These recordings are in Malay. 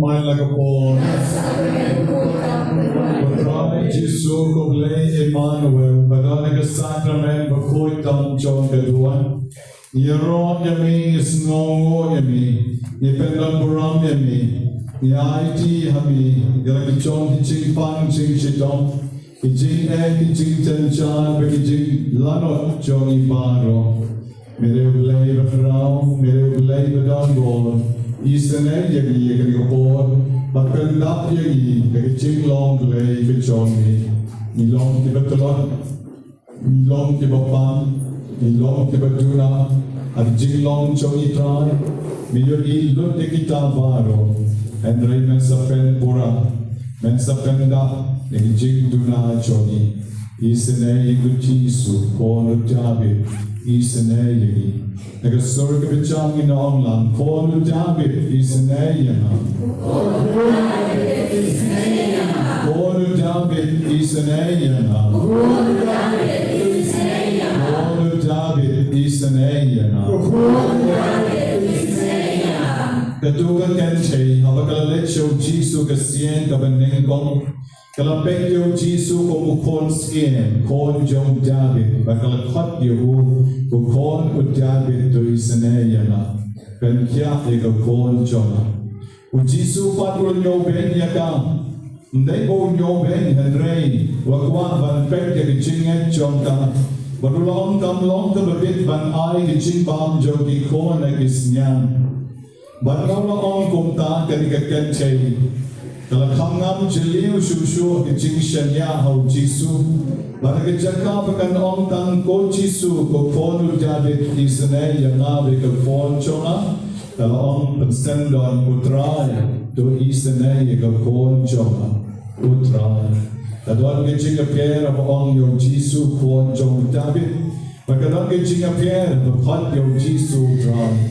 Mai lagapon. Patrami Jesu koblei Emmanuel. Badanaga Sakrament bakoi tam John Gaduan. Yero yami isnongo yami. Nipendam buram yami. Ni IT hami. Galaki John hijing pang jing shitom. Hijing hijing tenchan hijing lanot John ibaro. Mere ulai bakrao. Mere ulai badangol. Isane yagi yagi kapor, bakal nap yagi yagi ching long lay kichoni, ni long kibatulot, ni long kibapam, ni long kibatuna, at jing long choni try, mi yagi lut yagita varo, and Raymond Safen pura, men sapenda yagi jing duna choni, Isane Yiku Jisu, Konu David, Isane Yigi. Naga Surga Bichang in Onglang, Konu David, Isane Yana. Konu David, Isane Yana. Konu David, Isane Yana. Katuga Kenche, Havakala Show Jisu Kasien, Kabaning Gong. Kalapek yo Jisu ko mukon skin, kon jong David, bakalakot yo ko kon u David to isane yana, kan kya ega kon jona. U Jisu patro nyo ben yaka, ndai bo nyo ben henrei, wakwa ban pek ya kichinget jonta, barulong kam babit ban ay kichin bam jo ki kon na kisnyan. Barulong ong kumta kanikakan chay, kalau kangam jeliu susu kecing shania hau Jisu, barang jaka pakan ong tang ko Jisu ko konu David isane yang abe ke kon chona, kalau ong pensendon utrai to isane ke kon chona utrai. Kalau kecing apier apa ong yo Jisu kon chona David, pakan kecing apier pakat yo Jisu utrai.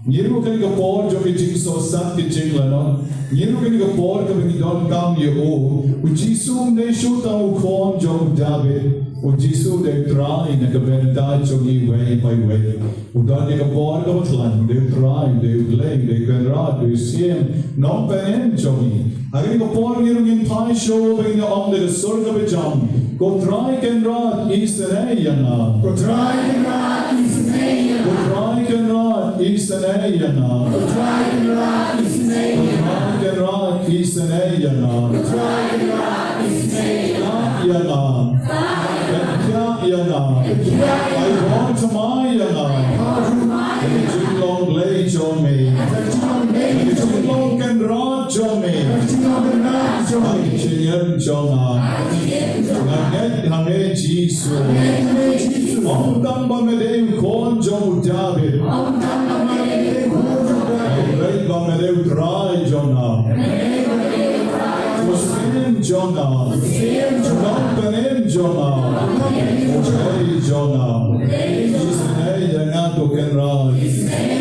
Niru kan ka por jo kecing so sat kecing lano. Niru kan ka por ka bingidon kam ye o. U Jisu ne shuta u kon jo David. U Jisu de try na ka benda jo ni way by way. U dan ka por ka batlan de try de play de kan ra de siem non pen jo ni. Agni ka por niru ngin pai show bing na om de surga bejam. Go try kan ra isane yana. Go try kan ra isane yana. Go try kan ra isane yana. Go try kan ra isane yana. Go try kan ra isane yana. Go try kan ra isane yana. Yana. I want to my yana. Jing long lay on me. Jing long can rot on me. I jing jona. Naget hame Jisu. Om tam ba me de kon jo David. Om tam ba me de kon jo David. Rei ba me de try jona. Muslim jona. Muslim jona. Ujai jona. Isane yana to ken ra. Isane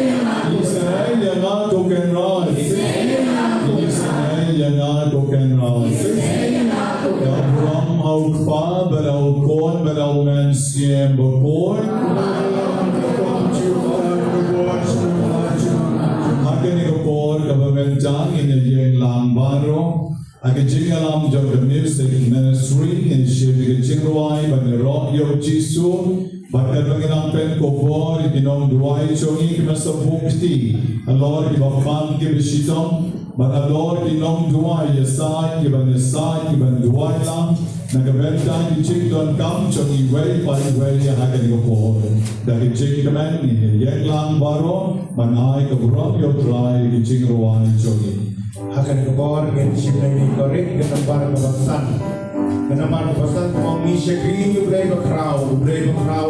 yana to ken ra. Isane yana to ken ra. Ram au kpa berau kon berau men siem bopor. Hakeni bopor kabamentang in yeng lang baro. Ake jingalam jom the music ministry in shibi jingduwai ban rock yo Jisu. Bakal pengenang pen kopor jingduwai chongi kemasa bukti. Alor ki bakman ki shitom. Bakador ki jingduwai yasai ki ban duwai lang. Nagabenta ki jingdon kam chongi way by way hakani kopor. Dari jingkaman ni yeng lang baro manai kaburok yo try ki jingduwai chongi. Akan kebor gen shimeni korek ke tempat kebasan. Kenapa kebasan mau misya kini ublay bakraw dan ublay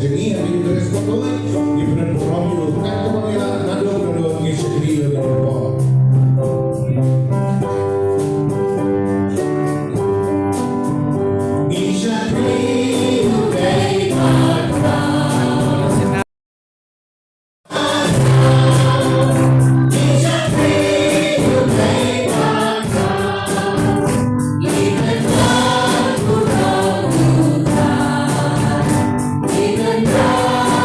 jengi hari ini terus kotoy. Ibran romu kan kebangilan nado misya kini ublay kebor. Misya kini ublay bakraw. Even though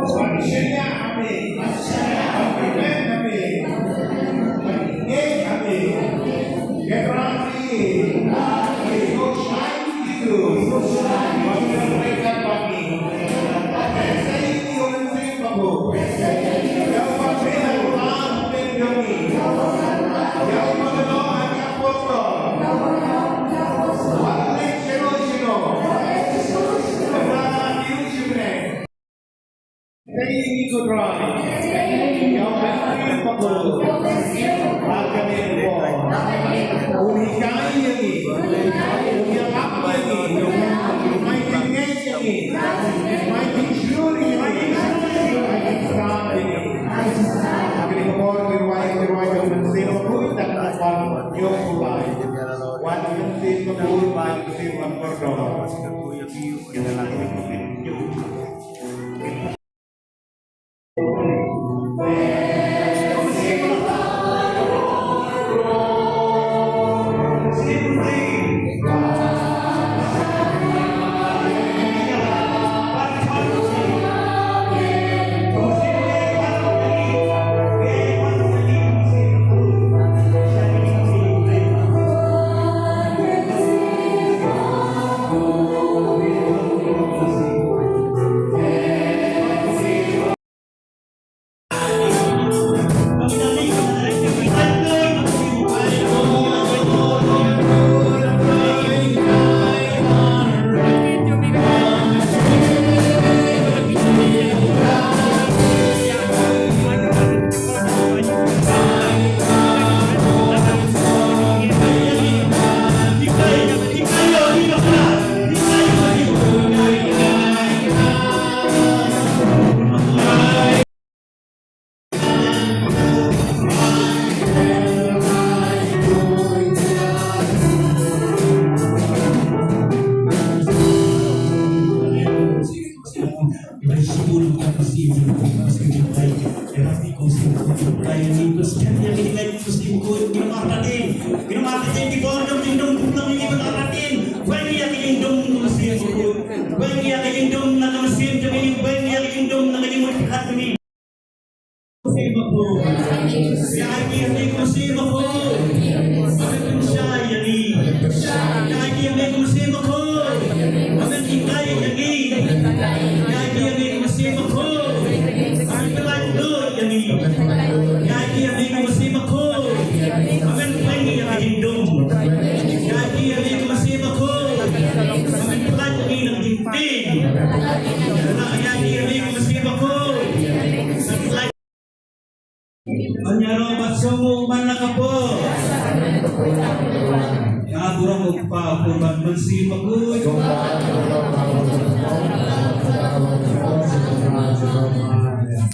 Manusia amin. Amin amin. Amin. Getrani. Go shine itu. Manusia mereka kami. Saya ini orang sih babu. Yang berbeda Tuhan dan kami. Yang mengenal hanya foto. Balik sino. Karena Jingmane. Saya ini Choral. Yang berbeda babu. Akan info. Unikai ini. Yang apa ini? May invocation ini. May insurance ini. May exam ini. Akan ikapor kiruay ka mensin mabuhay dan kapal yung kulay. Wan mensin mabuhay mensin magpordon. Kita lang Anyaro batsumo man nakapo. Kadurang magpa kurban mensi magoy.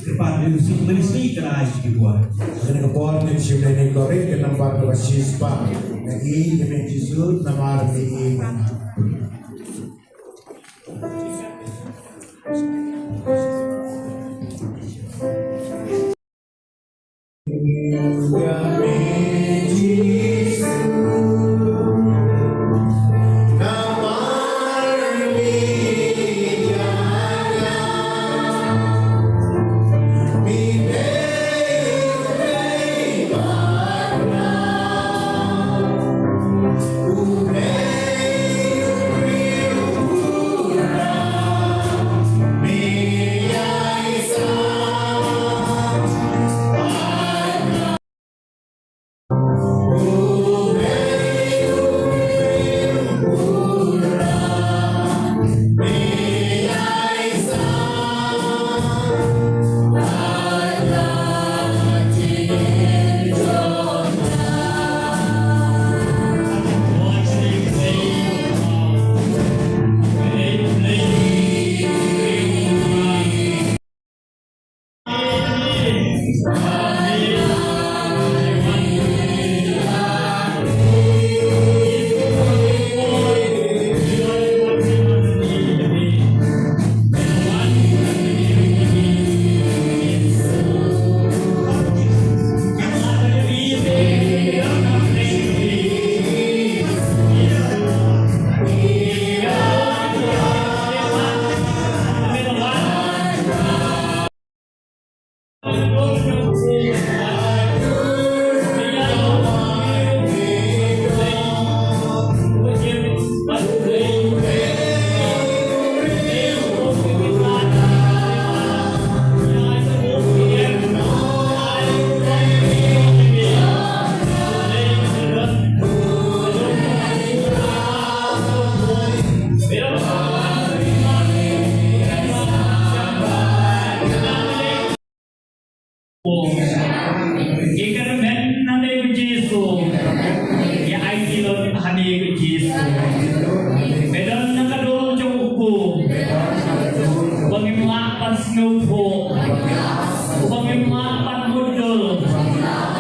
Kepada Yusuf menisi kerai dibuat. Jadi kapor ni Jingmane korek ke nambar ke basispa. Lagi Jingmane Jisut namar ni. Ikarmen nade Jesu, ya aikilon hane Jesu. Medan nakadol jongku, bangimlapan snopo, bangimlapan mudul,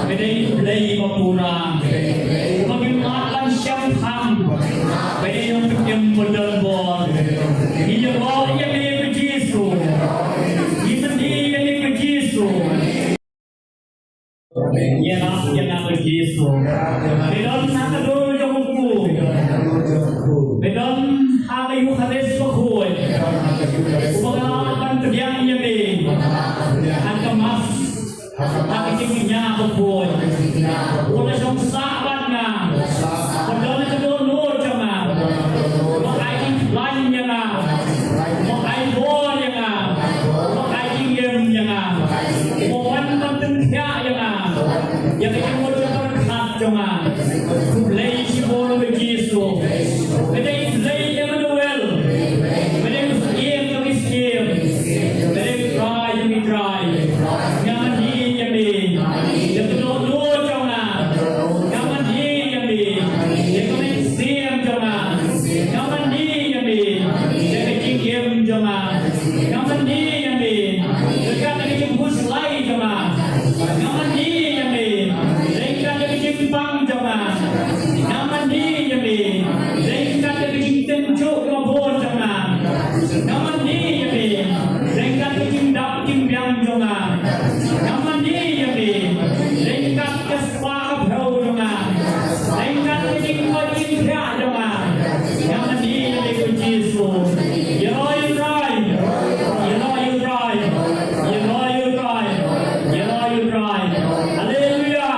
bedai belai mapura, bangimlapan syampam, bedai yang penyem mudul bol. Ia roh yang ni Jesu, ia ni yang ni Jesu. Yang nak Yesus. Bedon nakadul jongku. Bedon hagayu hades pakhoy. Ubagapan tiang yami. Angkamas hakikinya pakhoy. Udah song saban na. Bedon nakadul nur jama. Makai lain jama. Makai bor jama. Makai yem jama. Mohan pentingnya jama. Yang kita berkat jama, lei sibol begitu, bedai lei Emmanuel, bedai miskin yang miskin, bedai try, nyaman di yami, yang kedua jama, nyaman di yami, yang kemisiam jama, nyaman di yami, yang kecingim jama, nyaman di yami, dekat dengan muslai jama, nyaman di Bang jama, naman di yami, zengkat kecing tenjuk mabon jama, naman di yami, zengkat kecing dap timbiang jama, naman di yami, zengkat kespa bau jama, zengkat kecing kecing pria jama, naman di yami kujisu, yeroi rai, yeroi rai, yeroi rai, yeroi rai, haleluya.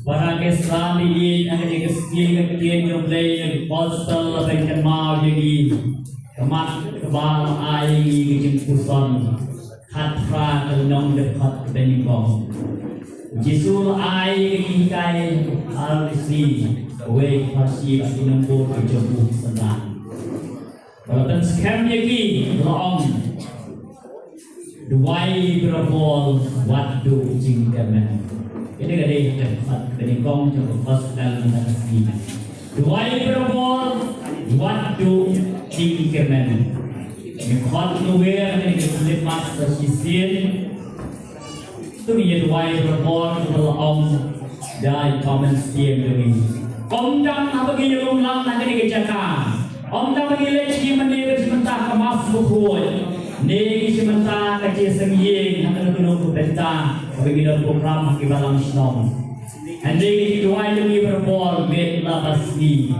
Para kesami yang dikesian jumlah yang postal berikan mau jadi kemat kebal air kejempusan hatra kelong dekat beningkong Yesus air kikai alisi we pasti nombor kejempuh senang kalau skam lagi long duai berabol wadu jingmane. Ini kali tempat beningkong untuk hospital nasi. Duai berabol wadu jingmane. Mekhat nuwer ini keselipas tersisir. Tu dia duai berabol belum dah komen siam lagi. Omdang apa gini rumah nanti dikejakan. Omdang bagi lagi menir sementara kemas bukuy. Negi sementara kecil sengyeng akan menunggu pesta bagi dalam program kiba dalam shitom. Negi dua lagi berbol bet lapas ni.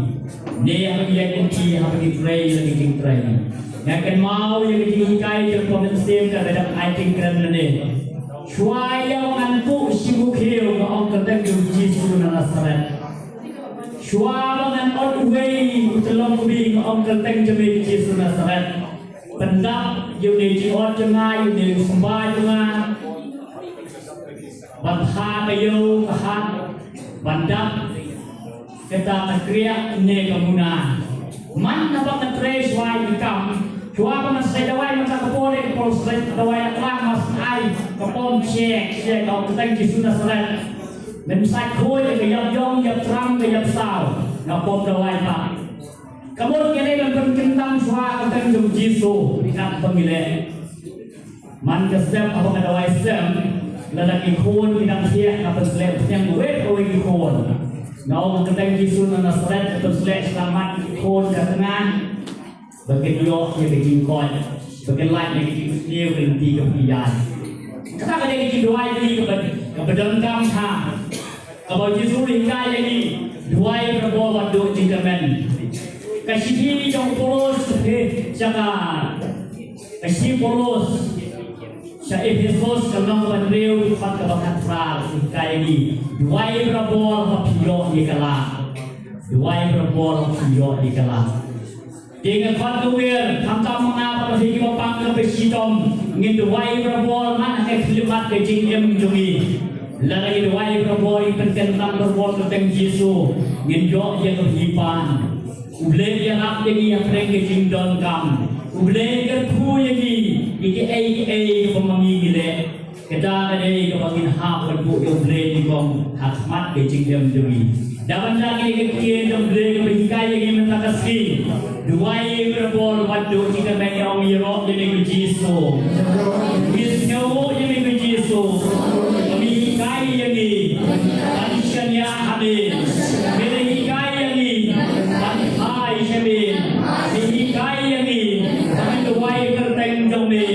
Negi apa yang kunci apa yang tray lagi king tray. Yang kan mau yang dikai dalam komensem terhadap aiting keren ni. Suaya ngantuk sibukil orang terdengar Yesus Nazaret. Suara dengan on way dalam kubing orang terdengar Yesus Nazaret. Pendap yang dijual jemaah yang disembah jemaah, bandha kayu kahat, bandap kita terkriak ini kemuna. Man nampak terus wai ikam, cua pemasai dawai macam kepoleh, polsek dawai kelang mas ai, kepom cek kau keteng di sudah selesai. Mensak koi kejap jong, kejap terang, kejap saw, ngapom dawai pak. Kamu kini kan berkentang suara tentang jom Yesus nak pemilih. Man kesem apa kata waisem, lelaki kon tidak siap apa selek yang buat kau ikon. Ngau tentang Yesus Nazaret atau selek selamat kon datang. Bagian yo yang bikin kon, bagian lain yang bikin dia berhenti kepian. Kata kata yang bikin doa ini kepada ha. Kalau Yesus ringkai ini doa berbuat doa jingmane. Kasih jong polos jaga kasih polos saya Efesus kalau berdeu fat kebakat fral kaya ni duai berabol hapio dikalah duai berabol hapio dikalah dengan fat kuwer tamtam mengapa kasih bapang ke shitom ngin duai berabol mana eklimat ke jingem jumi lagi duai berabol pententang berabol tentang Yesus ngin jo yang kehidupan Uble yang nak jadi yang pernah jingdon kam. Uble kerpu yang di iki pemangi gile. Kita ada kebangin hak berbu uble di kom hakmat ke jingdam dewi. Dapat lagi kekian uble kebikai yang mentakasi. Duai berbol wadu kita banyak orang Europe jadi kujiso. Wisnyo jadi kujiso. Kebikai yang di manusia yang habis. Kebikai yang di hai shamin di kai yang ni kami duai kerteng jombe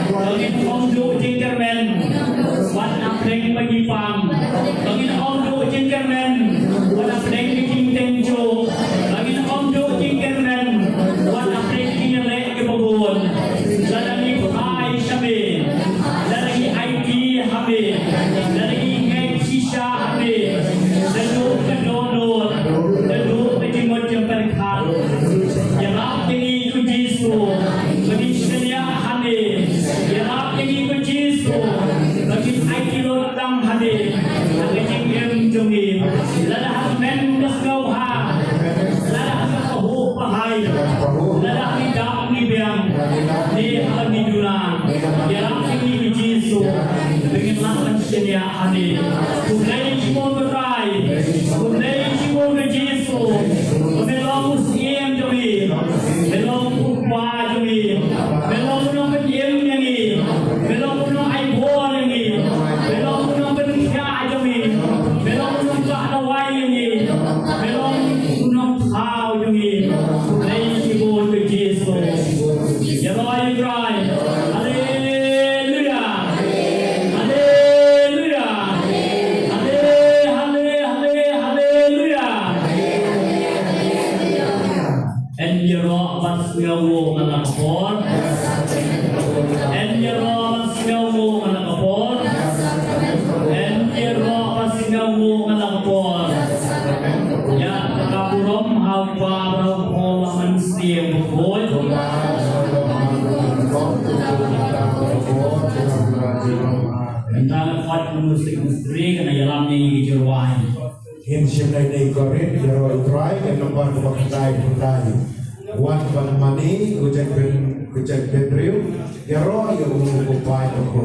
bagi om du jingkermen wat apreng bagi pam bagi om du jingkermen wat apreng king tenjo bagi om du jingkermen wat apreng king le ke bogon ladani hai shamin ladani IT habis ladani ngek shisha habis lalu kedonor lalu kejimot jemperkal yang ini kujisu bagi sedia hadir yang ini kujisu bagi aikilot tam hadir bagi jingem jungim ladah men dasgauha ladah kahu pahai ladah tidak ni biang ni hadi duna yang ini kujisu bagi lawan sedia hadir kulai jimon berai kulai jimon kujisu belong siem jumi belong upwa jumi belong belong penjem ni belong belong aibon ni belong belong bencia jumi belong belong kahdawai ni belong belong kau jumi lai sibon ke Yesus ya roy roy haleluya haleluya haleluya en yero basngawo alakor en yero basngawo alakor en yero basngawo alakor ya kaburom hawa ro man siem boy entah kuat musik musik kena yalam ni jingduwai Jingmane Sakrament jero utrai ke nomor kebakai putai wan ban mani kucek bedriu jero yo upai ko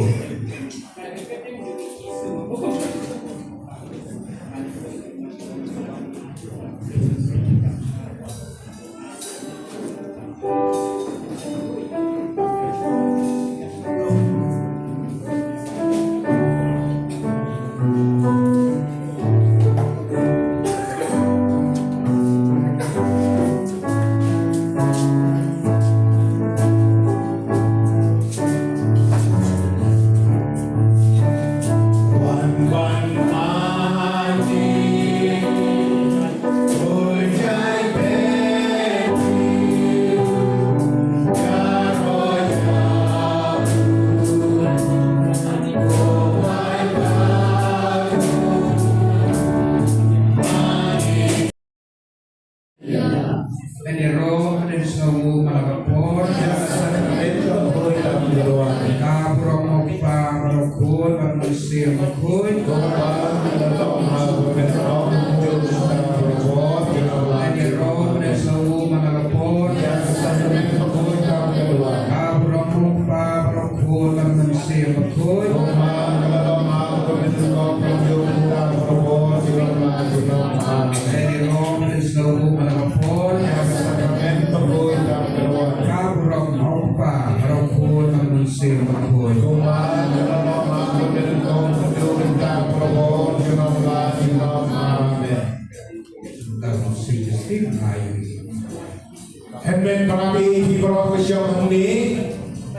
Amen. Parabi kiba syam ni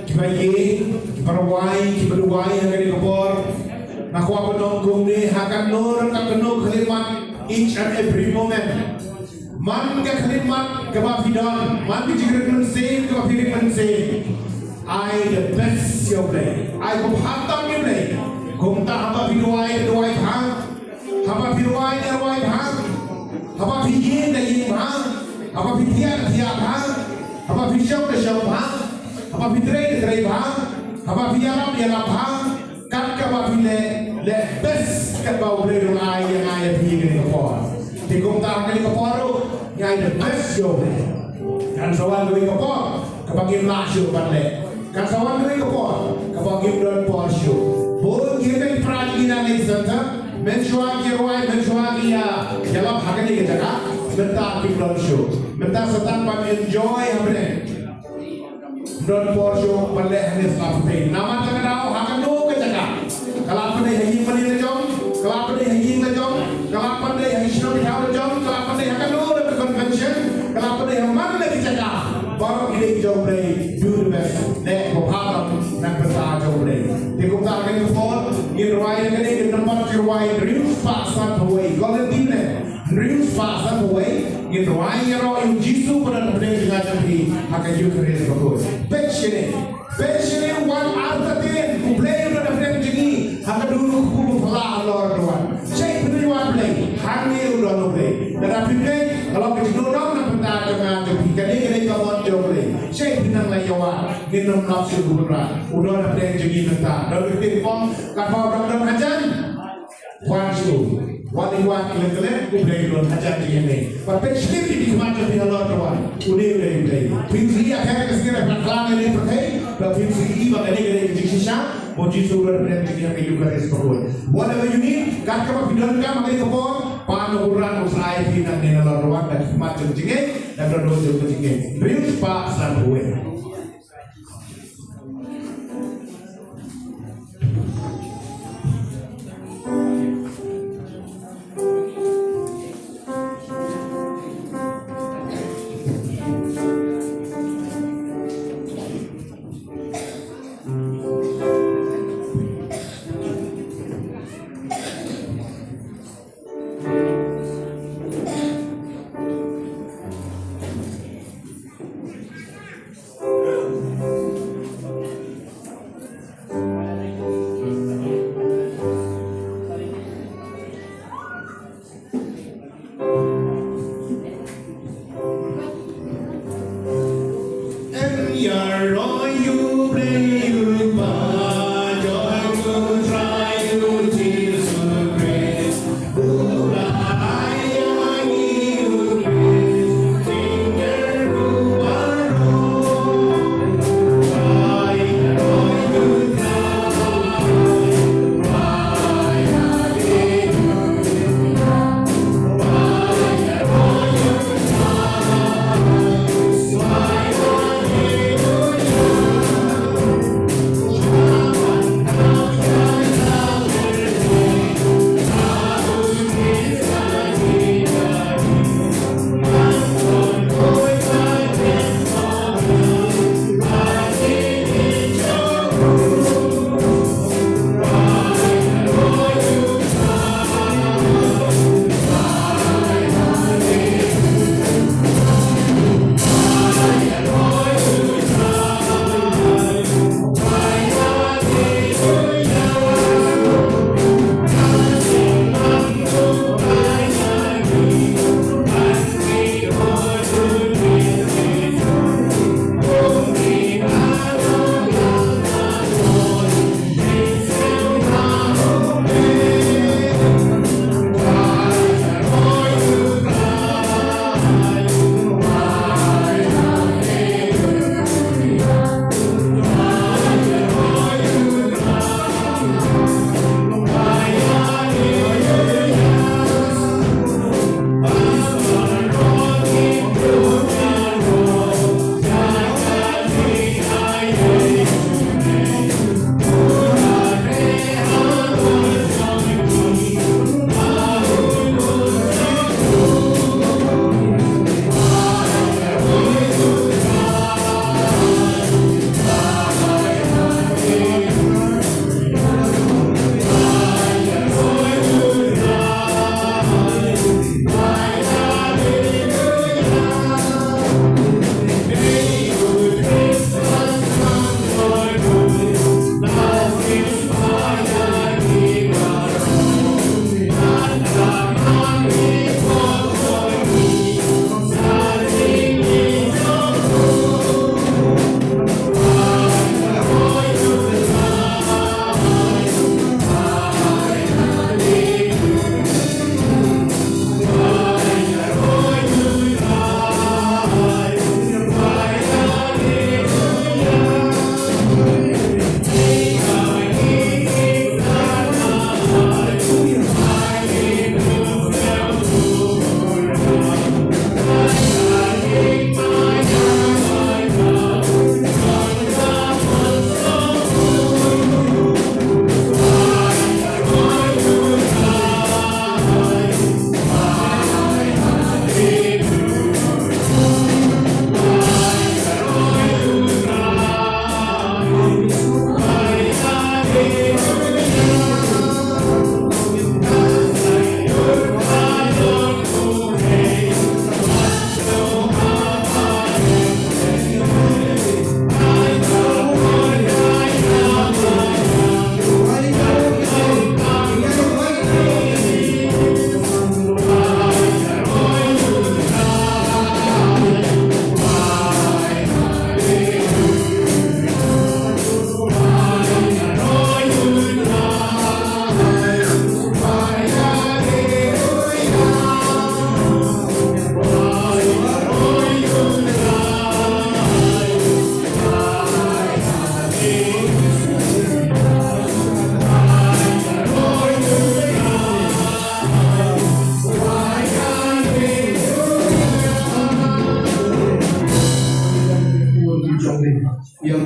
kiba kiba wai kiba duai hari kapor nak aku penonggung ni akan nur akan penuh khidmat each and every moment. Man ke khidmat kebafidan, man ke jiran mense kebafidan mense. I the best you play. I go hatam you play. Kung ta haba biduai hang, haba biduai hang, haba biyin hang. Apa pitian hang, apa pisau hang, apa pitre hang, apa pialam hang, kan apa pile le best kan bau le ai yang ai pi ni kapor. Ti kong ta kali kaporo, ya July the best yo kan sawan duwi kapon kapag lasyo panle kan sawan duwi kapon kapag don porsyo bol kita prajgi na ni santa mensuagi roi mensuagi ya dalam hakani kita ka menta kim don show menta satan pan enjoy hamne don porsyo panle hanis lape nama tangadao hakano ke jaka kalapane hayi mani le jom kalapane hayi le jom kalapane hayi shino di hawo jom kalapane hakano le convention kalapane haman le jaka baru ini jom le do the best ne ko hatam nak peta jom le di ko ta kan ko in roi ne ke number roi reus pasan away golden dine reus pasan away in roi ro in jisu pada pada jam hi akan you kare ko passionate one after ten ku play pada pada jengi akan dulu ku pala lor doan cek benar one play hangi udah play dan play kalau kita dorong nak peta dengan tapi kali kawan jom play cek benar lah yawa minum nafsu benar udah pada jengi peta dan kita pun kapal dalam ajan one show one kele ku play don ajan jengi tapi slip di macam ni lor doan udah play pinsi akan kesini nak ini pakai tapi pinsi iba kali jikisha Puji surah dan yang hidup dari sekolah. Whatever you need, kan kamu pindahkan makai kapal, panuran usai hidup di dalam ruang dan macam jengke dan berdoa jengke. Reus pak sampai.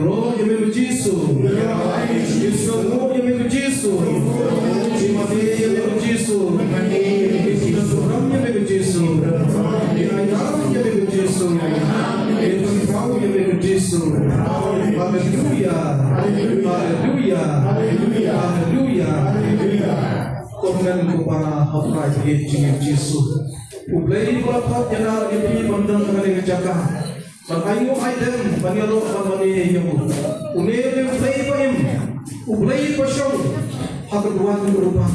roh yang berjisu. Yesus yang berjisu. Jingmane yang berjisu. Yesus Tuhan yang berjisu. Ayam yang berjisu. Yesus kau yang berjisu. Haleluya. Haleluya. Haleluya. Tuhan kepada hafal Yesus. Ublay berapa jenar ini bandang dengan jaga. Bagaimana aidem banyaro banyane yamu. Unele ublay paim. Ublay pasau. Hakaduan berupa.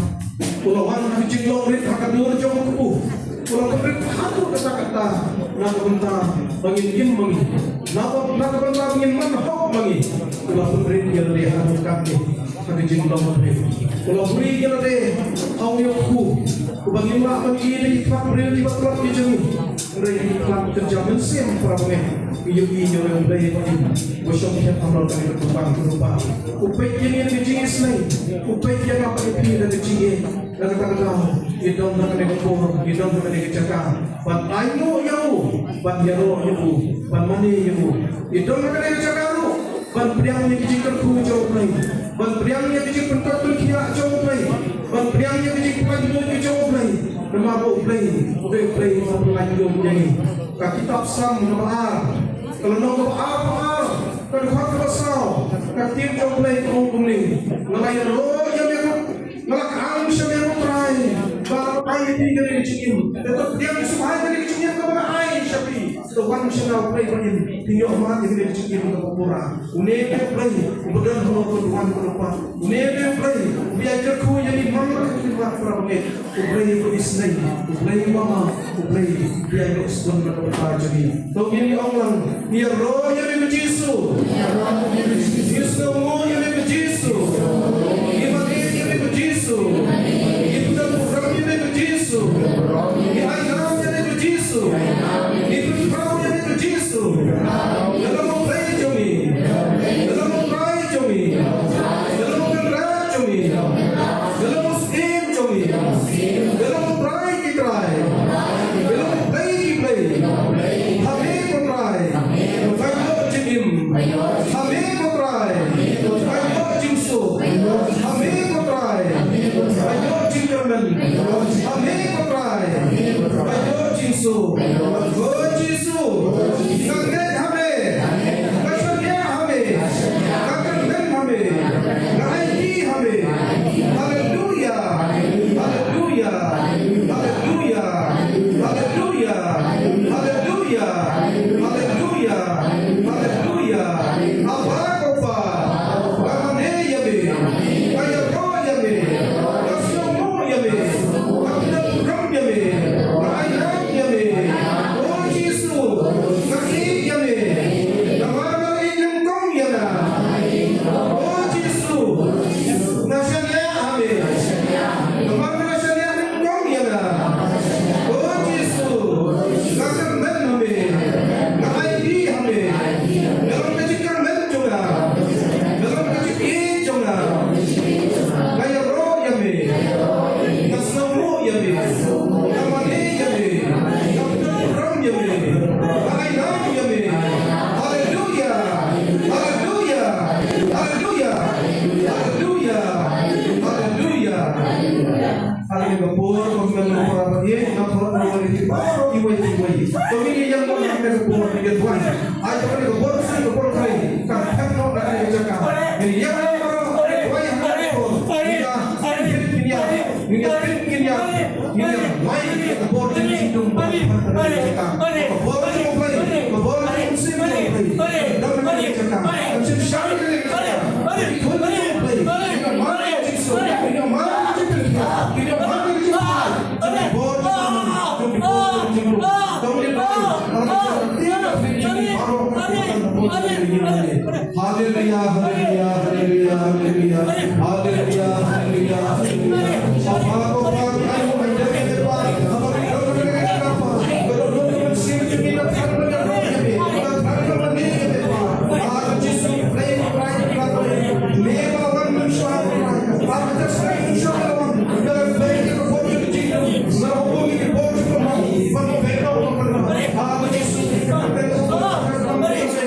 Ulawan hijau rit hakadur jauh kupu. Ulang kebrit hatu kata-kata. Nak bentar bangin kim bangi. Nak bentar bangin man hok bangi. Ulang kebrit yang dia hatu kaki. Kaki jingdong kebrit. Ulang kebrit yang dia hau yokku. Bagi mak bagi ini ikhlas beri libat kelak di jemi. Beri ikhlas kerja mensim perabangnya. Iyo yang beri bagi. Bosok yang amal kami bertumpang. Upaya yang dijingis lain. Upaya yang apa yang tidak dijingis. Dan kata-kata. Idom nak kena kepor. Idom nak kena kecakap. Ban ayu yahu. Ban yaro yahu. Ban mani yahu. Idom nak kena kecakap lu. Ban priang yang dijingkan ku jauh lain. Ban priang yang dijingkan pentok kia jauh lain. Ban priang yang dijingkan pentok jauh lain. Nama play satu lagi menyanyi. Kitab Sam nama kalau nama apa kalau hak besar katim jauh play kumpuling. Nelayan roh yang mereka ngelakang siapa yang try. Baru air di kiri kecil. Tetap dia disukai kiri kecilnya kepada air siapa. Tuhan siapa play bagi tinggal mati kiri kecil untuk pura. Unebe play kemudian kalau Tuhan berupa. Unebe play biar kerku jadi mana kita pernah play isnai, play mama, play biar ekspon berapa jadi. Tahu ini orang biar roh yang berjisu. Yesus kamu yang berjisu. Iman ini yang berjisu. Itu dan program yang berjisu. Ayam yang berjisu. Itu kau yang berjisu. Dalam play jami. Dalam play jami. Dalam gerak jami. Dalam skim jami. Dalam play kitrai. Dalam play. Hame kitrai. Kayo jim. Hame kitrai. Kayo jimso. Hame kitrai. Kayo jingmane. Hame kitrai. Kayo jimso. Go jisu. Sangat hame. Kasanya hame. Kakan hame. Naiki hame. Haleluya. Haleluya. Haleluya. Haleluya. Haleluya. Haleluya. Haleluya. Apa kopa? Kamane yabe. Kaya roh yabe. Kasmu yabe. Akda ram yabe. Ayam yabe. Oh Yesus. Kaki yabe. Namanya yang kau yana. Oh Yesus. Nasanya yabe. Namanya nasanya yang kau yana. Oh Yesus. Kakak men yabe. Naiki yabe. Dalam kecikar men juga. Dalam kecikir juga. Kaya roh yabe. Kasmu yabe. Kamane yabe. Kapten ram yabe. Ayam yabe. Haleluya. Haleluya. Haleluya. Haleluya. Haleluya. Haleluya. Kapur pembantu para bagi kapur memiliki baru iwai. Pemilih yang mengangkat kapur dengan Tuhan. Ayo kita kapur sini kapur kali. Kan no ada jaga. Ini yang baru iwai kapur. Kita mai kapur ini hidung. Kapur ini play. Kapur ini sini play. Dan mana jaga. Macam syari ini. Itu play. Ini mana jisu. Ini mana jisu. Ini mana jisu. Kapur Haleluya, haleluya, haleluya, haleluya, haleluya, haleluya, haleluya. Apa kau pakai menjadi depan? Apa kau menjadi apa? Kalau kau bersih kita akan menjadi. Kita akan menjadi depan. Aku Yesus play kita. Leva orang manusia. Apa terserah manusia. Dalam play kita boleh jadi. Mau boleh kita boleh pernah. Mau beda pernah. Aku Yesus kita akan menjadi.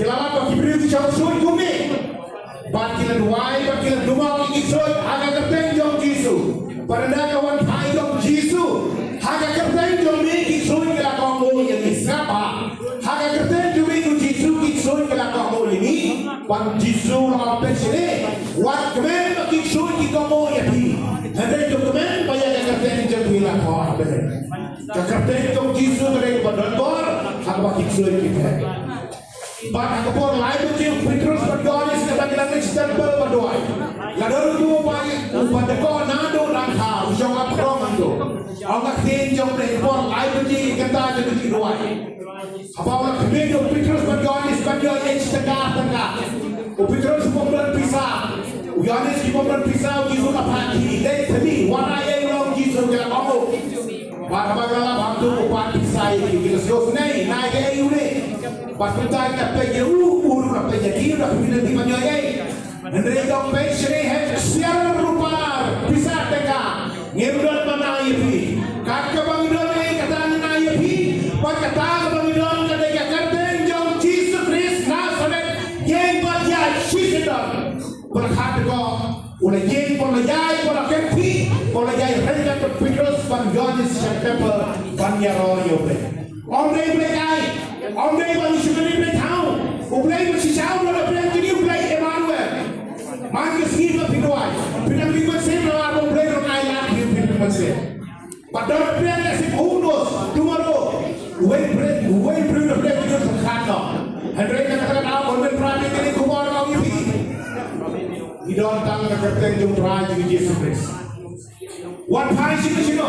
Kilala pa kibri di jauh suy kumi. Bat kila duai, bat kila dumang iksoy, haga kerteng jong Jisu. Paranda kawan hai jong Jisu. Haga kerteng jong mi iksoy kila kamu yang isapa. Haga kerteng jong mi Jisu iksoy kila kamu ini. Pan Jisu lawan pesile. Wat kemen iksoy kila kamu yang di. Hendak jong kemen bayar kerteng jong kila kamu ada. Kerteng jong Jisu kerteng badan bor, haga iksoy kita. But ako lain macam Petrus berdoa ni sebagai langit temple berdoa. Lalu tu pada kau nado langkah, usang apa orang tu. Orang tin jom report lain macam kita jadi doa. Apa orang kemudian Petrus berdoa ni sebagai langit tengah. Petrus bukan pisah. Yohanes bukan pisah. Yesus apa kiri? Let me. Warna yang long Yesus yang kamu. Bagaimana bantu upat pisah ini? Kita suruh naik ke ayu ni. Patutai ka pege uru na pege kira pina di manyoy Andre dong pe sri het siar rupa bisa teka ngirudon manai pi kakka bangidon ai kata nai pi pat kata bangidon kata ka karten jong Jesus Christ Nazareth yeng bat ya shitom berkat ko ula yeng por la yai por la kepi por la yai renda to Petrus ban Yohanes temple ban yaro yobe omre blekai omre ban shugari ble thau ublai ban sisau la ble kini ublai Emmanuel man ke ski ma pidwai pinam di ko sem la ba ublai ro kai la ki pinam se padon ble la se unos tomorrow when the ble ki ko khana andre ka kata na bon ben prani kini ko bor ka yi idon tang ka kerteng jum prani ki Jesus Christ what pai sino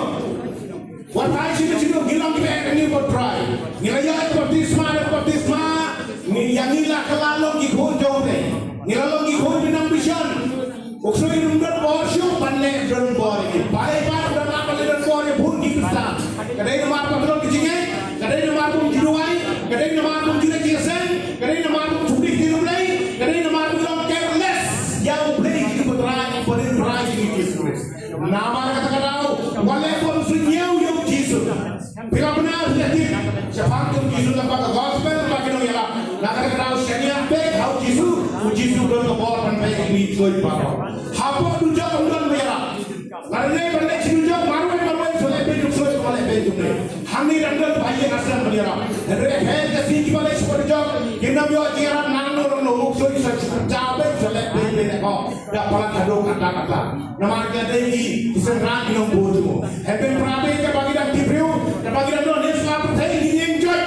what I see you gilang kaya ni buat try. Nilai baptisma, yang nila kelalong ikut jauh deh. Nilalong ikut binang vision. Uksoi number borsyo panle dron bor. Pai dan apa le dron bor pun dikita. Kadai nama patron kecingnya, kadai nama pun jingduwai, kadai nama pun jingduwai, kadai nama pun cukup dirulai, kadai nama pun long careless. Yang play ikut try, pada try Jesus. Nama kata-kata walaupun sunyau bila benar jadi siapa yang Yesus dapat gospel bagi orang yang nak kenal syariat baik how Yesus don kebor dan baik ini joy power. Apa tujuan orang mereka? Karena benda tujuan baru soleh betul soleh betul. Kami rendah bayi asal mereka. Hendak kasih kita seperti jok. Kita biar jiran nang orang lubuk soleh cabai soleh betul kau. Dapat kado kata-kata. Nama kita ini diserang minum bodoh. Hendak perabai ke bagi dan tibriu. Bagi dan non dia selap percaya ini yang joy.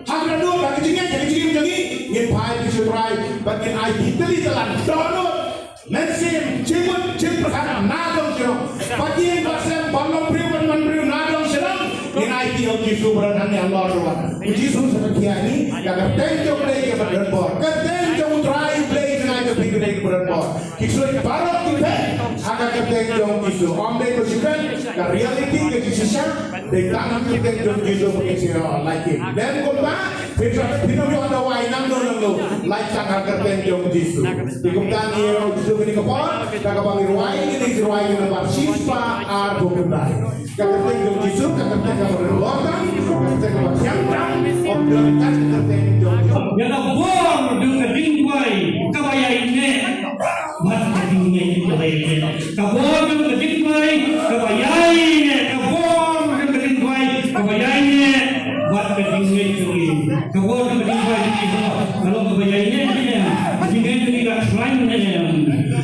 Hak dan non bagi jingnya jadi jingim jadi. Ingin pai disurai bagi IT telan download. Mensim cimut perkara nadong kiro. Bagi yang pasal balong priu nadong serang. Ingin IT yang Yesus berangan yang Allah ruang. Yesus seperti ini. Yang tertenjong lagi ke berdebor. Tertenjong try play dengan kepikir lagi berdebor. Kisah barok kita. Agak tertenjong Yesus. Om dek bersyukur. Dan reality kejisan. They can't get them to Jesus like him. Then go back, Pino yung adaway nang no, like sang hagatan yung Jesus. Ikutan niyo Jesus ni kapon, tagapangiruay ng barsispa at bukutay. Kagatan yung Jesus, kagatan yung berlotan, kagatan yung masyamtang, obdolikan kagatan yung Jesus. Yang abor dengan jingduwai kabayai ne, mat jingduwai kabayai ne. Kabor dengan jingduwai kabayai ne, kabor kabayainya buat kedingin curi. Kabur kedingin itu. Kalau kabayainya dia, kedingin itu tidak selain dia.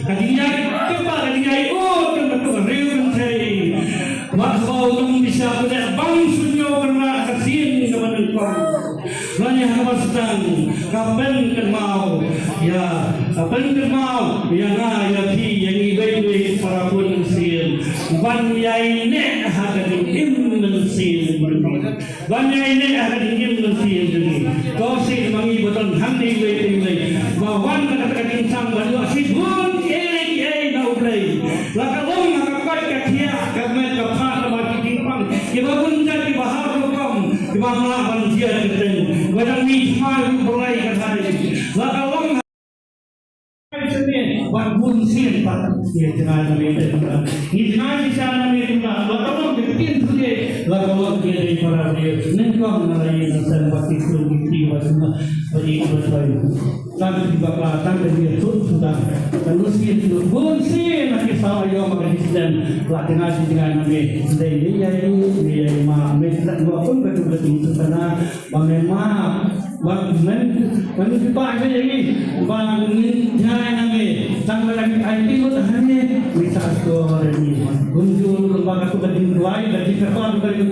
Kedingin coba kedingin betul real menteri. Makhluk yang bisa benar bang sunyo karena kasihan kepada kau. Lanya kamu sedang kapan mau ya kapan mau ya ya pi yang ibai para pun sil. Ban yai ne hadarin mensil banyak ini ada ingin mensil ini kau sih mangi betul handi lei bawan kata insang baru asibun na ublay lakalong nakakay kakiya kagmet kapha mati timpang ibabun jadi bahar lukam ibang dia kita wadang ni smile mulai kadai lakalong Bangun siapa? Ya jangan nabi kita. Ini jangan bisa nabi kita. Lalu kita lagu dia dari para dia nengkau mengalami nasib waktu itu semua bagi berbagai lagu di belakang dan dia sudah terus itu bunyi nak kisah ayam makan Islam latihan dengan kami dari dia mah mereka pun betul-betul itu karena bagaimana bang kita ini bang jangan kami sampai lagi IT itu hanya bisa skor ini kunjung lembaga jingduwai dan dikatakan dari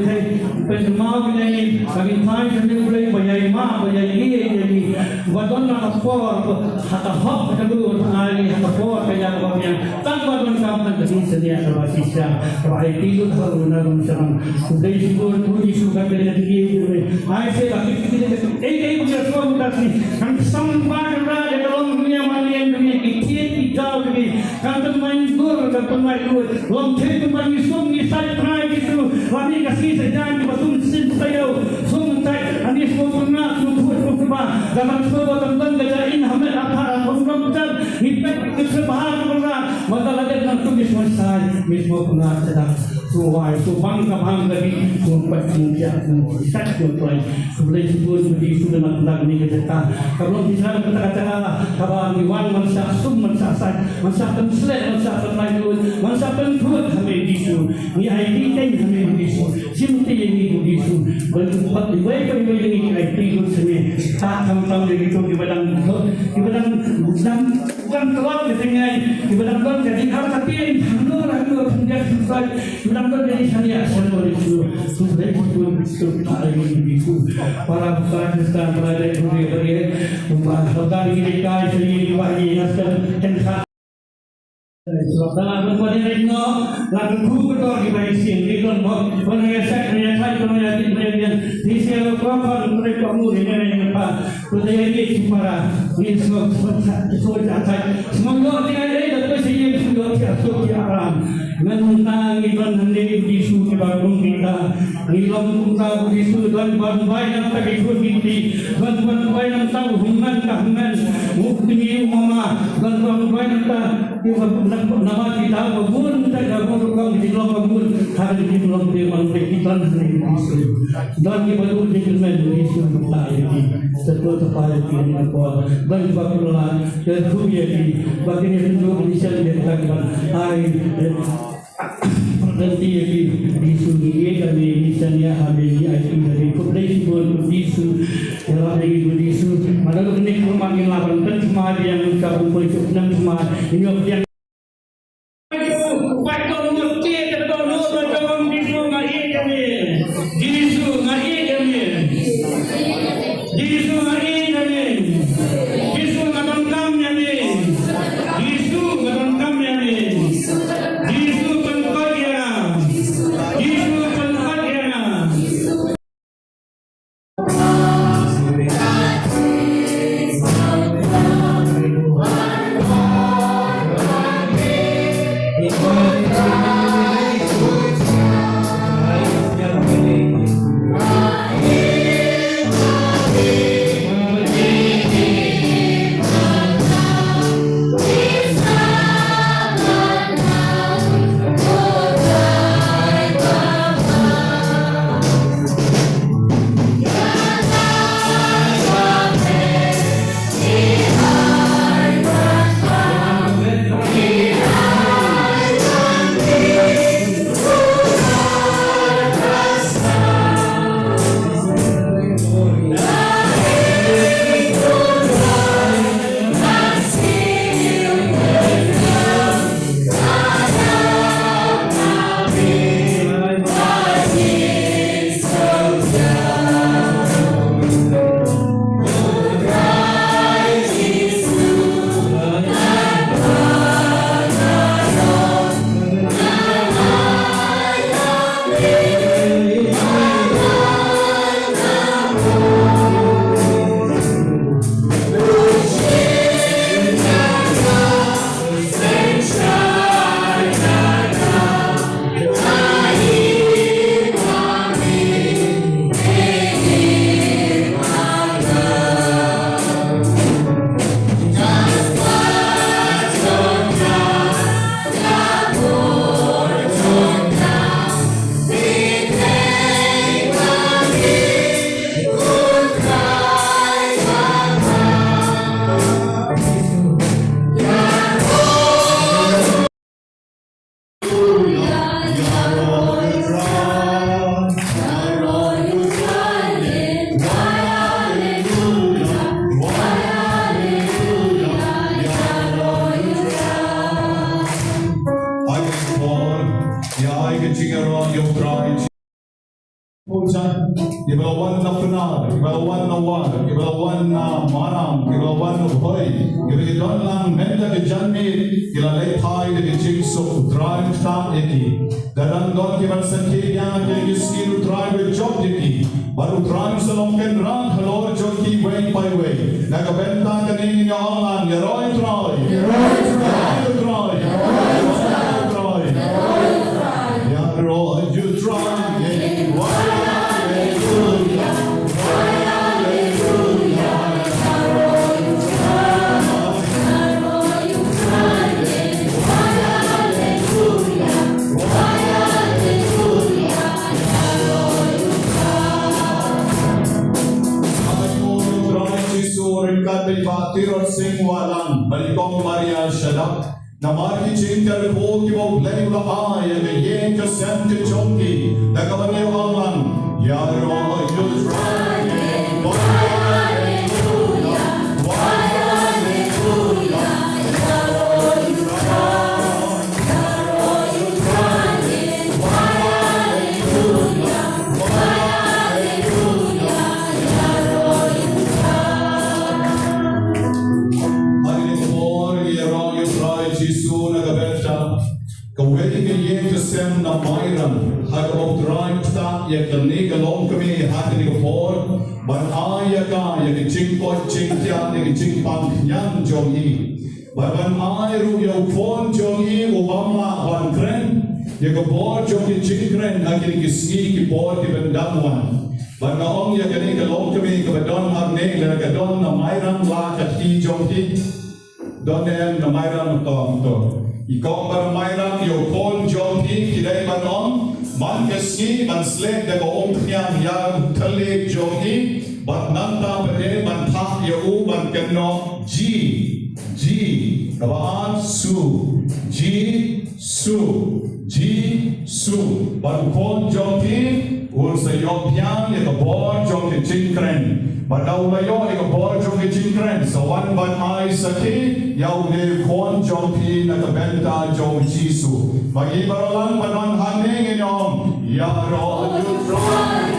penjemau ini kami faham sambil mulai bayar ini wadon nak sport hatta hop kedua hari hatta sport kayak yang tanpa mengkampkan dari sedia bersisa IT itu harusnya bersama sudah disebut sudah dari ini saya lagi punya suatu kasih kan sampai berada dalam dunia malian dunia ikhtiar jauh ini kan pemain gol dan pemain gol lompat pemain sungguh saya try gitu kami kasih sejalan betul saya sungguh saya ini semua pernah semua dalam semua tentang kejain hamil apa pembangunan hidup kesebahan pernah mata lagi dengan tulis saya semua pernah sedang suai bangga di tempat mulia saya tuai sebelum sebut di sudah nak ni kata kalau bisa kata-kata kalau diwan masa sum masa translate masa terlalu masa pentuat kami disu ni ID kan kami disu simti ini disu bertempat di baik ini ID itu sini tak kampang begitu di badan bukan keluar di badan jadi harus tapi hanur kemudian selesai benar-benar jadi saya itu sudah itu para bukan sekarang berada di dunia membahas ini kai seni wahyu nasab dan dalam kemudian itu lagu betul di bawah sini di dalam penyiasat kemudian di sini apa mereka mudi ini apa budaya ini para ini semua semoga tidak ada sini sudah tersuci alam menentang iklan hendak disu ke bangun kita iklan kita disu dan bantai yang tak ikut kita bantai yang tahu human kahman mukti umama dan bantai yang tak nama kita bangun tak bangun di dalam bangun hari di dalam bangun iklan disu dan kita betul dengan disu kita ini setelah terpakai ini apa dan bakulah terhubung di bagian itu bisa dikatakan nanti di sini kami misalnya hari ini dari koperasi disu kalau lagi disu mana tu ni kemarin lawan kan semua yang kamu boleh dan semua ini objek ibalawan na punad, ibalawan na wad, ibalawan na manam, ibalawan na hoy, ibalawan lang menda ke janmit, ilalay thai de Jesus drive ta eki. Dalam don ke bersedia ke skill drive job eki. Baru drive selongken rang halor joki way by way. Naga benta kaning ni online, yeroi drive. Tirot sing walang balikong Maria Shadak namar ki chintar ko ki wo play la ay ke yen ka sem ke chonki nagawan yo alang yaro you try na mayran har op draimta ya kalni galom kami hati ni por ban aya ka ya ki chingko chingya ni ki chingpang nyang jongi ban ay ru yo phone jongi obama ban kren ya ko por jongi chingkren na ki ski ki por ki bendamwan ban na ong ya kani galom kami ka badon har ne la ka don na mayran la ka ti jongi don em na mayran to Ikaw barmayran yo kon jongi kiday banon man keski man slek de go omknyang ya tale jongi bat nanta pade man thak yo u ban kenno ji tabaan su ban kon jongi ur sa yo pyang ya bor jongi chinkren Badau layo ika bor jongi chinkren sawan ban ai sakhi yau ne kon jongi na kabenta jong jisu bagi barolan banon haning inyong ya ro you try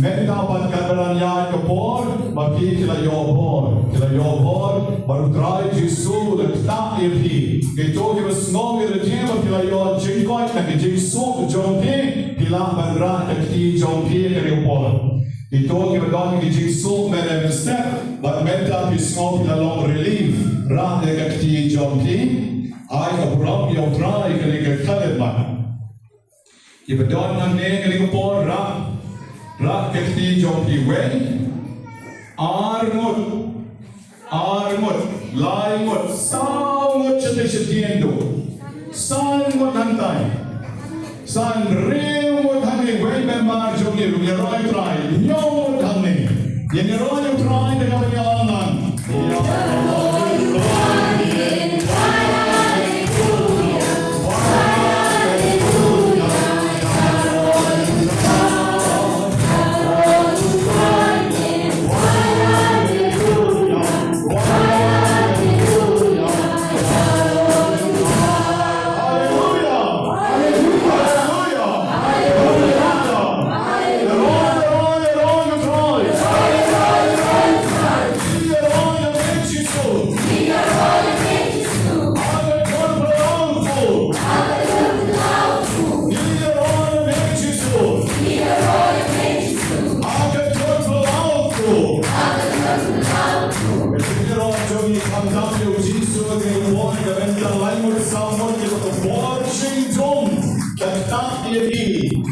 Men dapat kabaranya kebor bagi kila yobor baru try Jesu letak ilhi kita kita semua kita jema kila yo jengkoi dan Jesu jongki kila bandra kaki jongki kali yobor kita kita don ki Jesu men step baru menta pisngau kila long relief rah de kaki jongki ai kabram yo try kali kali man kita don nane kali yobor rah Raketi jongi way, armut, laimut, saumut chetishetiendo, sanmut hantai, san reumut hangi way memar jongi yeroi try, nyomut hangi, yeroi try dengan penyalangan.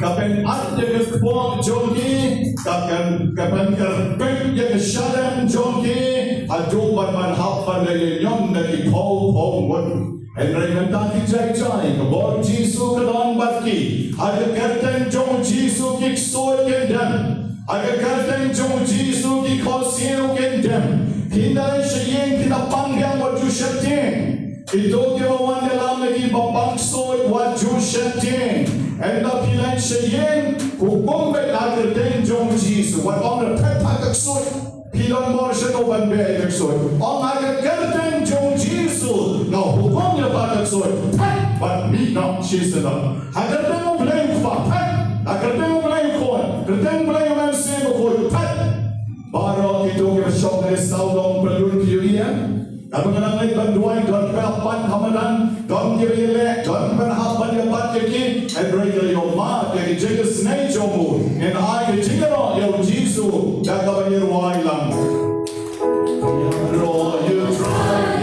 Kapan ada kekuat jongi, kapan kerpek yang syadam jongi, aduban manhapan dari yon dari kau pun. Henry mentaki jai kebor Jisu kedon batki, ada kerten jong Jisu kik soy kendam, ada kerten jong Jisu kik kosio kendam. Pindah seyeng kita panggil wajah syaitan. Itu kewan dalam lagi bapangsoi wajah syaitan. Enda pilih seyeng hukum agar tenjong Yesus. Wat orang petak keksoi. Pilih morsen oban bear keksoi. Orang agar tenjong Yesus. No hukumnya pada keksoi. Wat mina Yesus lah. Agar tengok belai kuat. Agar tengok belai kuat. Agar tengok belai orang semua kuat. Baru itu kita syok dari saudong pelun kiuian. Kalau kita lagi banduai, don perapan hamadan, don kiuian, don perapan yang patut ki, every your mat, yang jaga senai jomu, and I jaga your Yesus, jaga banyak wailang. Roh you try.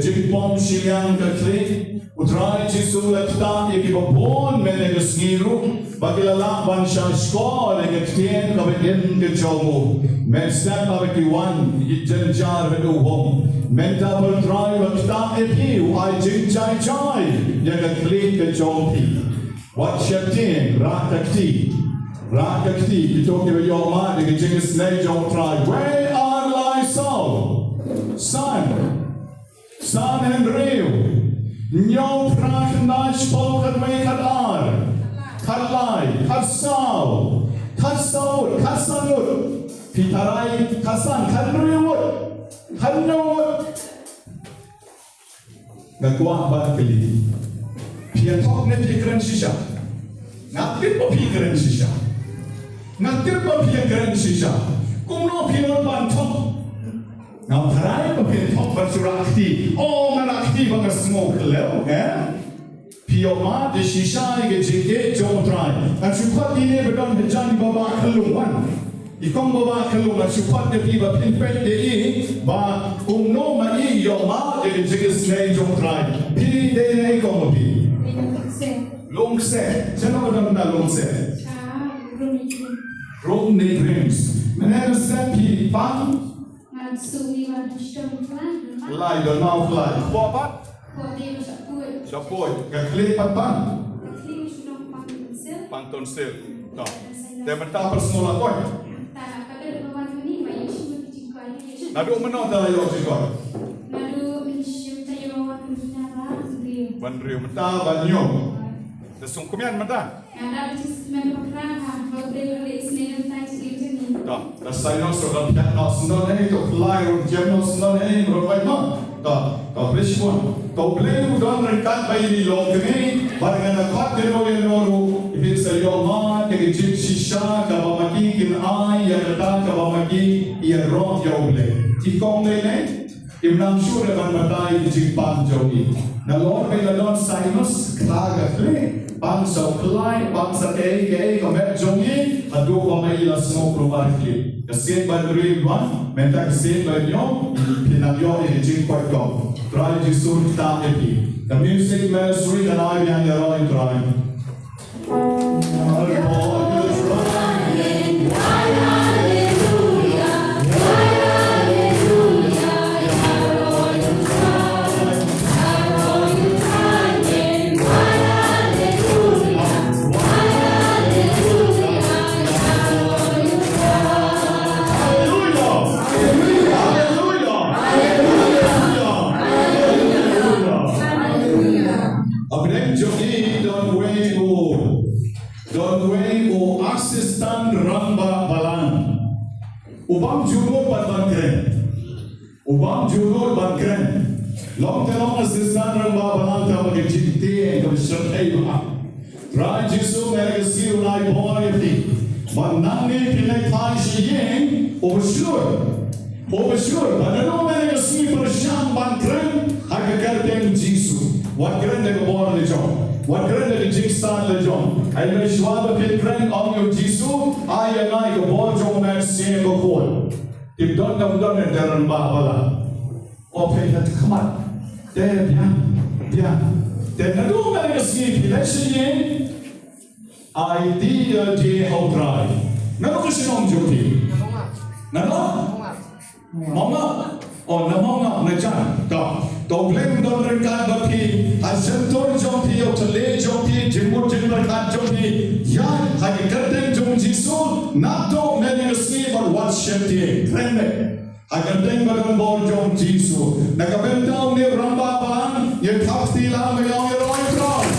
Jingpom siang kekli, utrai Yesus lekta yang kibapon menegas ngiru, bagi lalak bansa sekolah yang ketien kabin kejomu, menstep kabikiwan jenjar beduhom, menta bertrai lekta epiu ai jinjai jai yang kekli kejompi, wat syaitan rakakti itu kibiyoma dengan jingis nejong trai, where are thy soul, San Henry, Nyau Prach Nash Polkat Kadar, Kadlai, Kasanut, Pitarai, Kasan, Kadriwood, Nagwa Bakili, Piatok Nepikran Shisha, Nakirpa Pikran Shisha, Nakirpa Pikran Shisha, Kumno Pinon Bantok. Now, try to pin top of Surakti. Oh, Marakti, but a smoke level, eh? Pioma, the Shisha, get Jake, Joe try. And she put the neighbor down the Johnny Baba Kalum. You come Baba Kalum, and she put the people in pet the E, but no money, your ma, they get Jake Snake, Joe try. P. Day, come long set. General long set. Rome dreams. Manana Sapi, Pan. Lai dah mau lai. Apa? Sapoi. Kekli pan. Pantun sil. Tak. Dia mentah personal kau. Nadu mana dah yo juga. Bandrio mentah banyo. Desung kumian mentah. Da sai no so da pet no sno nei to fly on gem no sno nei ro vai no da freshman to blame don rekat bai ni lo kini barang na khat de no ye no ru if sa yo ma ke jit shisha ka ba maki kin ai ya da ka ba maki ya ro yo ble ti kong nei imnam sure ban matai jing pan jogi na lord bai la don sinus klaga kle bangsa klai bangsa ke komet jongi adu komai la smoke rumah kli kesin bandri one menta kesin banyo pinagyo in jing quite go try jisun ta epi the music ministry and I behind the rolling try Ubang judul bangkren, long term assistant ramba balang ta bagi jikti yang bersertai bah. Try jisu mereka siu nai boy ni, manangi pilih thai siyeng oversure. Padahal mereka siu persiam bangkren agak kerja jisu. What keren mereka bawa lejong, what keren mereka jikstan lejong. Ayat Shwab pilkren om yo jisu, ayat nai ke bawa jong mereka siu berkol. If don't know done it, they're on Babala. Or pay that come on. There, yeah. Then I don't make a skip. Let's see. Idea de how try. Nano kasi nung joki. Nano? Mama. O namama na dyan. To blame don rekan baki. Asentor joki o tale joki. Jimbo jimbarkat joki. Yan. Hagi kerteng jong jisu. Nato make a skip or what shifting. Trembe. Agandeng bagan bor jong jisu. Nagabentaw ni Rambaban. Ye kapti lang mayong heroic cross.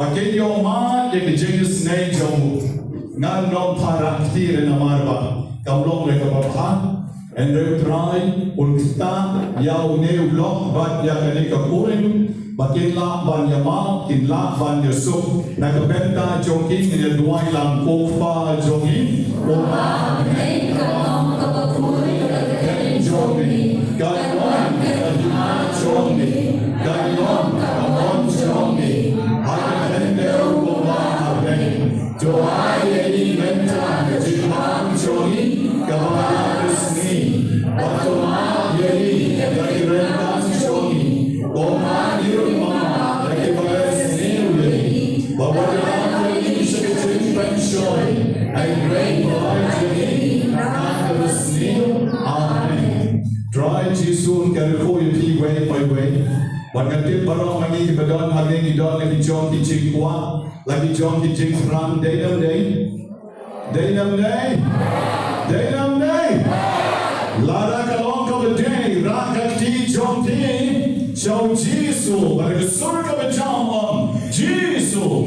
Pakai yoma yang jenis naik jamu, ngan nom parak tiada namarba, kamlong mereka berapa, endre try ulta yau neu blok bat yang ini kapurin, bakin lah ban yama, kin lah ban yusuf, nak benta joking ini dua lang kofa joking, oma mereka nom kapurin joking, galon joking, galon kamon joking. Doa ini mentah kejadian jogi kabar resmi. Doa ini dari rentas jogi. Koma di rumah dari resmi ini. Bawa dalam ini seperti pensiun. Ayat jogi rentas resmi. Amen. Try jisun kerko yuti way by way. Wangatil barang lagi kebetulan hari ini dah lagi jom di Jingkwa. Lagi jom di Jingmane Lara kalong ka berdei, raka ti jom ti, show Jisu, pada kesur ka berjam om, Jisu,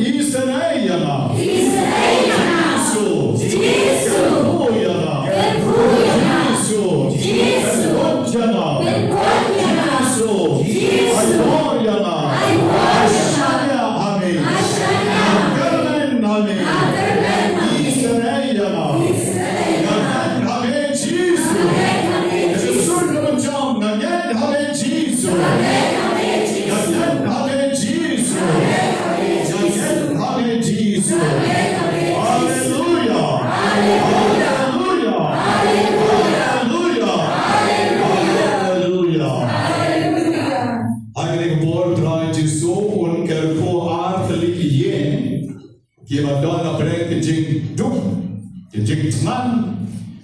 Isenai yana, Jisu, Kerpu yana, Jisu, Kerpot yana, Jisu, Ayor yana, Ashaya amin, Agarmen amin, Isenai yana,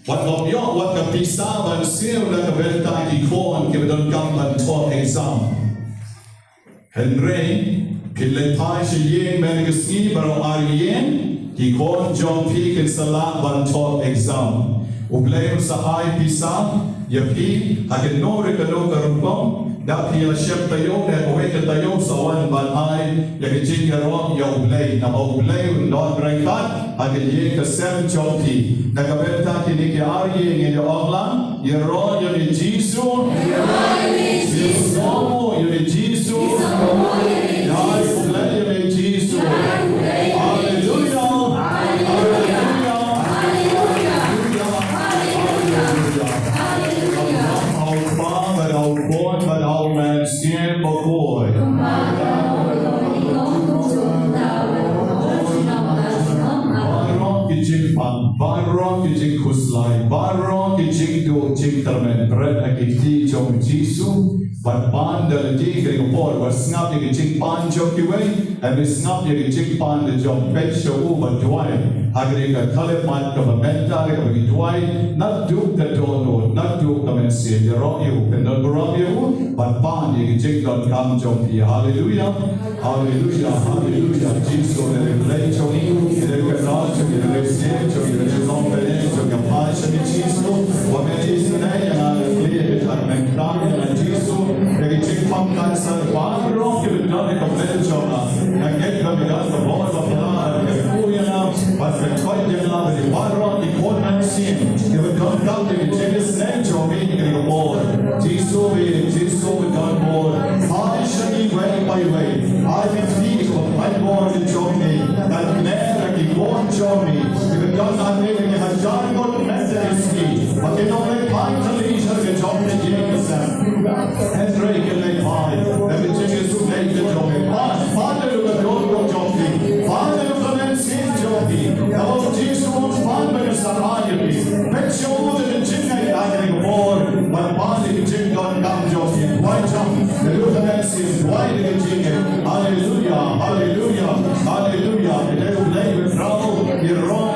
Wat op jou, wat de pisa van zeeuw dat de weltaak ikon, ke dan kan van tot exam. Henry, pille paise yen menige ski baro arien, ikon John Peak in salat van tot exam. Ubleem sa hai pisa, je pi, hagen nore kano karumpong, dat pia shep tayo, ne aweke tayo sa wan van hai, je gejing garo, je ubleem, na ubleem, non brekat, hagen yen ka sem John Peak. Nakabenta kini ke Arye ngene oglan, yero yoni Jisu, Yesomo yoni Jisu, Yai Fule yoni Jisu. Hallelujah, Hallelujah, Hallelujah, Hallelujah. Our Father, our God, but our man stand before. Barong ki jing kuslai, barong ki jing do jing termen, bread akiti jong Jisu, but pan the jing kring por, but snap ki jing pan jong ki way, and we snap ki jing pan the jong pet show but dwai, agri ka kale pan ka menta ka bagi dwai, not do the dono, not do ka mensi, the rock you, and not rock you, but pan ki jing don kam jong ki. Hallelujah, Hallelujah, Hallelujah. Jisu the play jong you, the garage, the stage, the conference, the passion in Jisu, what it is today, and I clear it, and I'm crying, and Jisu, the jing pam cancer, Choma, and get them because the board of Allah, the Kuyana, but the Koyana, the Barro, the Coleman Sim, if it don't come to the Jewish nature, meaning the board, Jesus, we done board, I shall be way by way, I will feed of my board in Johnny, that man, the born Johnny, if it does not make it, has John got message, but they don't let time to leave the Johnny James, and Drake and they hide, and the Jewish who made the Johnny, Father of the Lord Johnny, Father of the man sees Johnny, oh Jesus, Father of Sarayami, make sure that the Jingmane Sakrament board, but Father of Jingmane come Johnny, why jump, the Lutheran says, why the Jingmane, hallelujah, hallelujah, hallelujah, and they will lay with Raul, Yeron,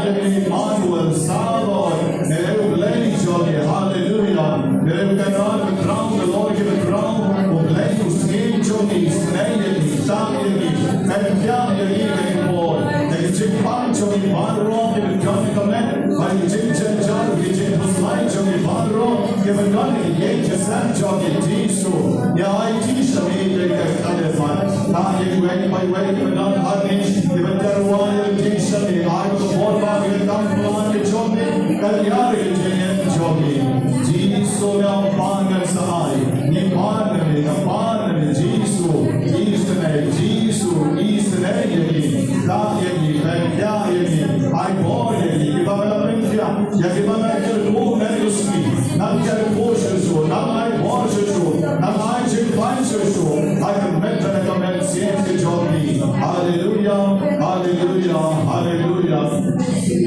Emmanuel, Salvador, and they will lay Johnny, hallelujah, they will get on the ground, the Lord give a ground, will lay to skin Johnny, Snaying, Saming, and Pian, board, they Jingmane Johnny, Barro, give a Johnny comment, by Jingmane Johnny, Jingmane Johnny, Barro, give a Johnny, Yankees, Johnny, Jesus, yeah, I teach them, way by way, but not honey, even there was a teacher, I was born by the Gamma, Johnny, and Yari, Johnny, Jesus, Pangan Sai, Nipan, Napan, Jesus, Eastern, Jesus, Eastern, Yagi, Yagi, I born Yagi, Yagi, Yagi, not get a portion, not my portion, not my Jingmane, I can recommend seeing Johnny. Hallelujah, hallelujah, hallelujah,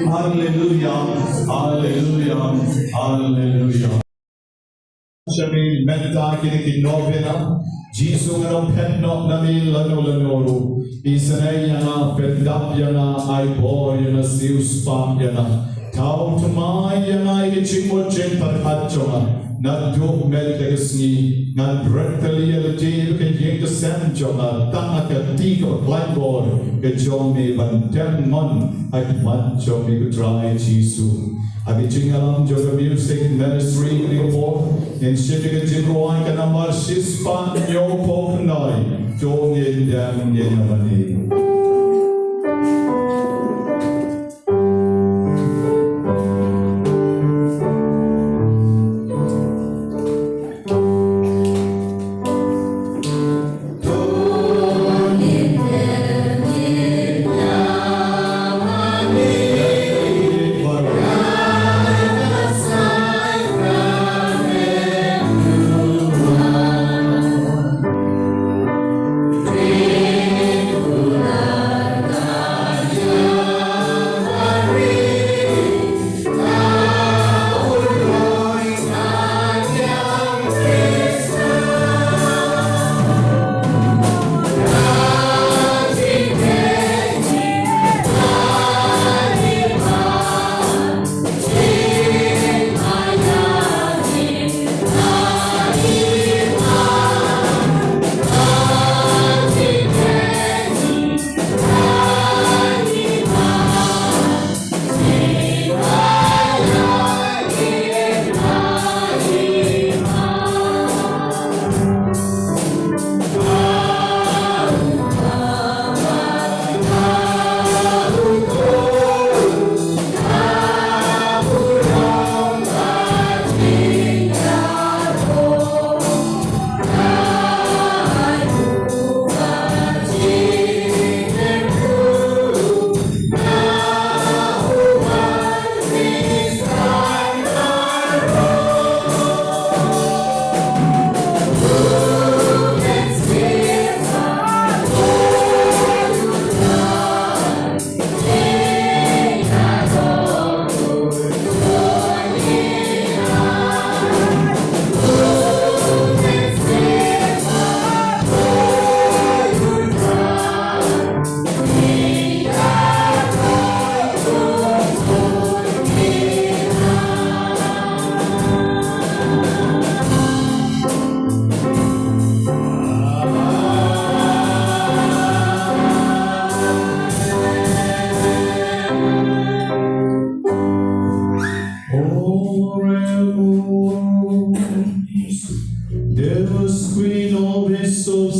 hallelujah, hallelujah, hallelujah. Shami metta kini novena, Jesus ngam penno nami lano, Isanayana, Pendapyana, Iboyana, Siuspamyana, Tau Tamayana, Ichimochin Parhachona. Nadu Meldegasni, Nan Brentali the Jave can take the Sam Jona, Tanaka Tigo, Blackboard, a Johnny Van Demon, I want Johnny to try Jesus. I've been Jingalam Joga Music Ministry in the Port, and Shitting a jingduwai and a Marshispan, Yo Pokanoi, Johnny Dam Yenamani.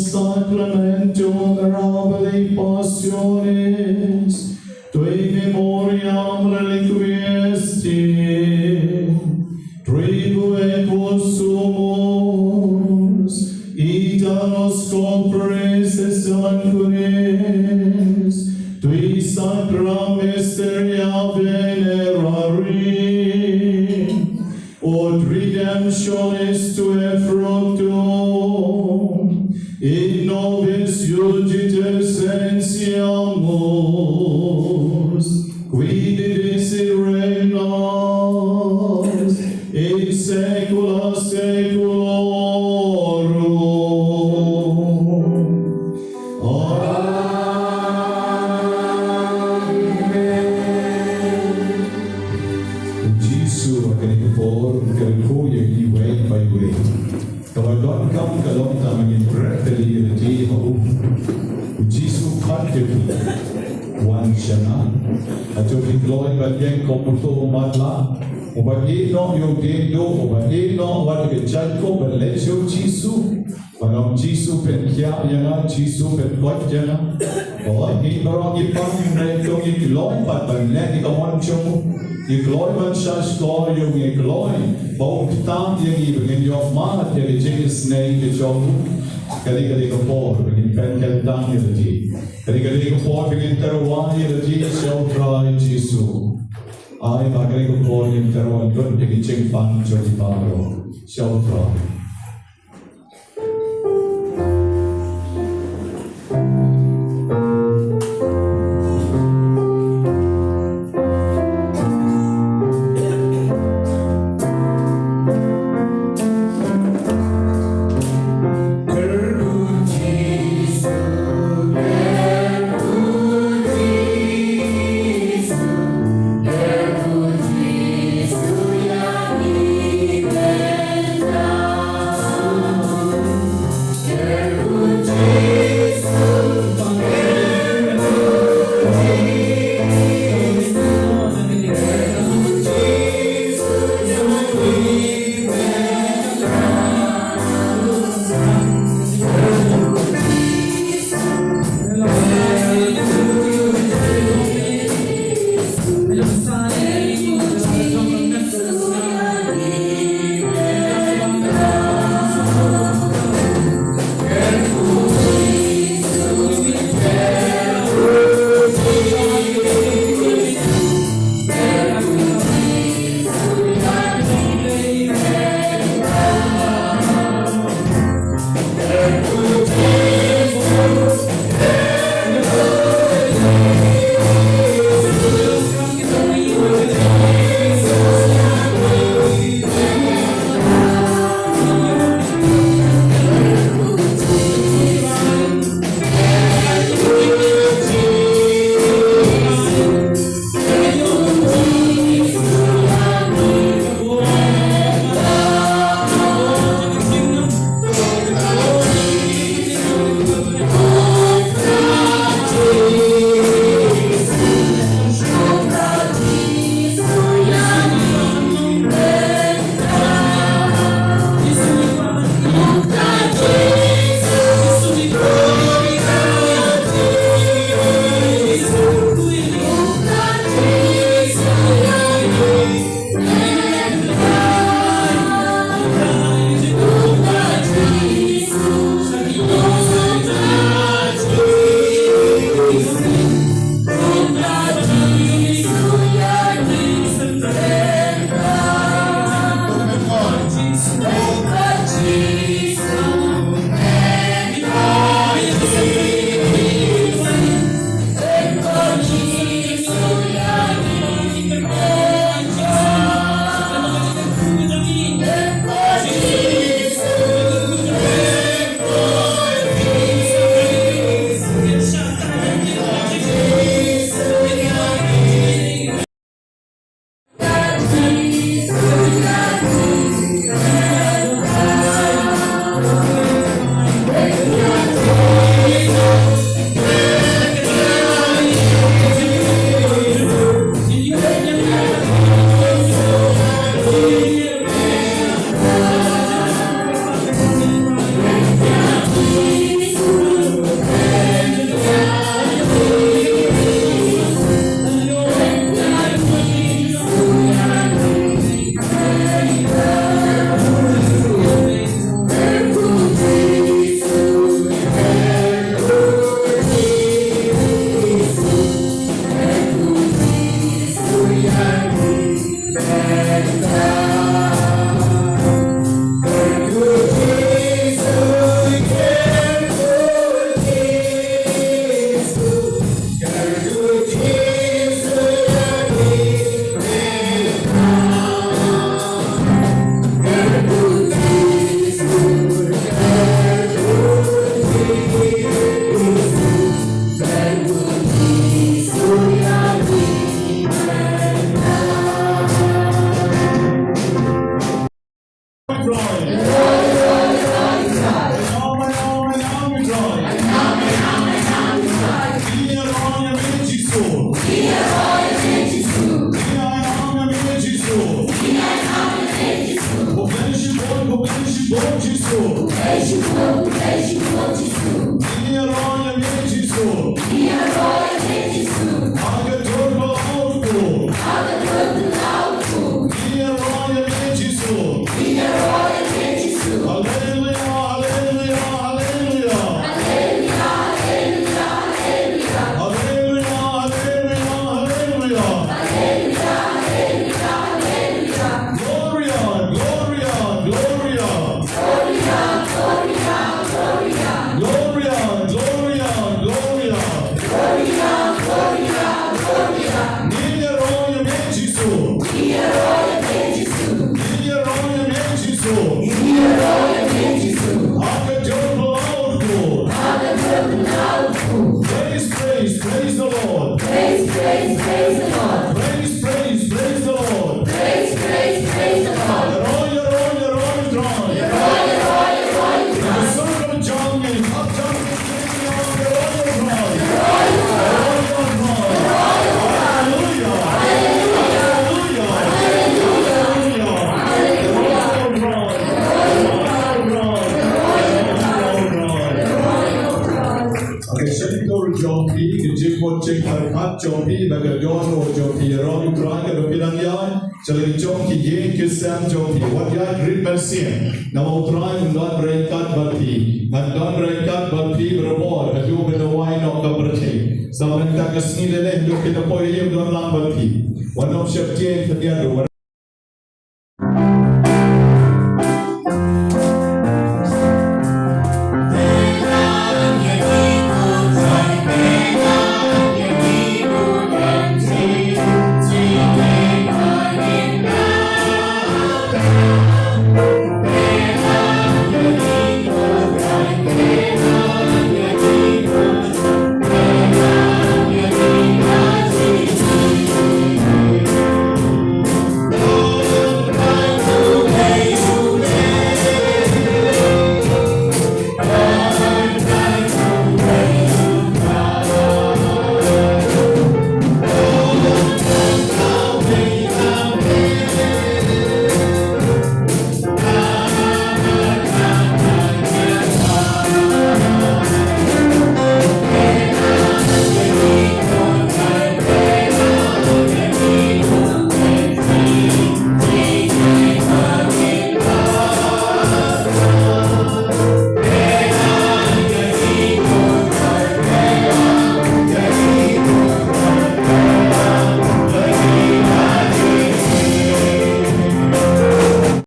Sacramento around tribu et sumus, itanos compreses ancunes, tui sacra mysteria venerarim, od redemptionis tue fructum, in nobis iudites sensiamus, qui didisi regnas, in saecula saeculorum. Amen. Jesus akan ikapor, kalku yang iway by way. Kawadon kam kalom tamangin brekali ilati hau. Jesus kakiri. Wan shana. Ato hikloy bagyeng komputo umatla. Ubahino yung dindo, ubahino wat kechalko berlesyo Jisu. Parang Jisu penkia yana, Jisu penkot yana. Oh, ini barang ipang mereka ikloy pat berlek ikawan chomu. Ikloy man shashkor yung ikloy. Bau kitam yang ibengin yung mat yang jenis nei kechomu. Kali-kali kapor begin penkel dang ilati. Kali-kali kapor begin terwani ilati shofrai Jisu. Ai bagay ko po yung terwal doon, yung iching pan jodi paro, shofrai. Lord Jesus. Minha roia me Jesus. Aga turbo auto. Minha roia me Jesus. Hallelujah, hallelujah, hallelujah. Hallelujah, hallelujah, hallelujah. Gloria, gloria, gloria. Gloria, gloria, gloria. Minha roia me Jesus. Minha roia me Jesus. Aga turbo auto. Praise, praise, praise the Lord. Praise, praise the Lord. Roya, roya, roya, roya. The son of John is up, John is singing on the roya, roya. Hallelujah. Hallelujah. Okay, Senator John P. Jingmane Sakrament John P. Bagayon or John P. Ron Ukraine or Pinangyan. Jadi John P. Yen Kisam John P. What ya grip mercian. Now Ukraine not rekat bati. And don't rekat bati bermor. Adu berwai no kaberti. Sampai tak kesini leleh. Lu kita poyem don lang bati. One of Chef Jane terdiadu.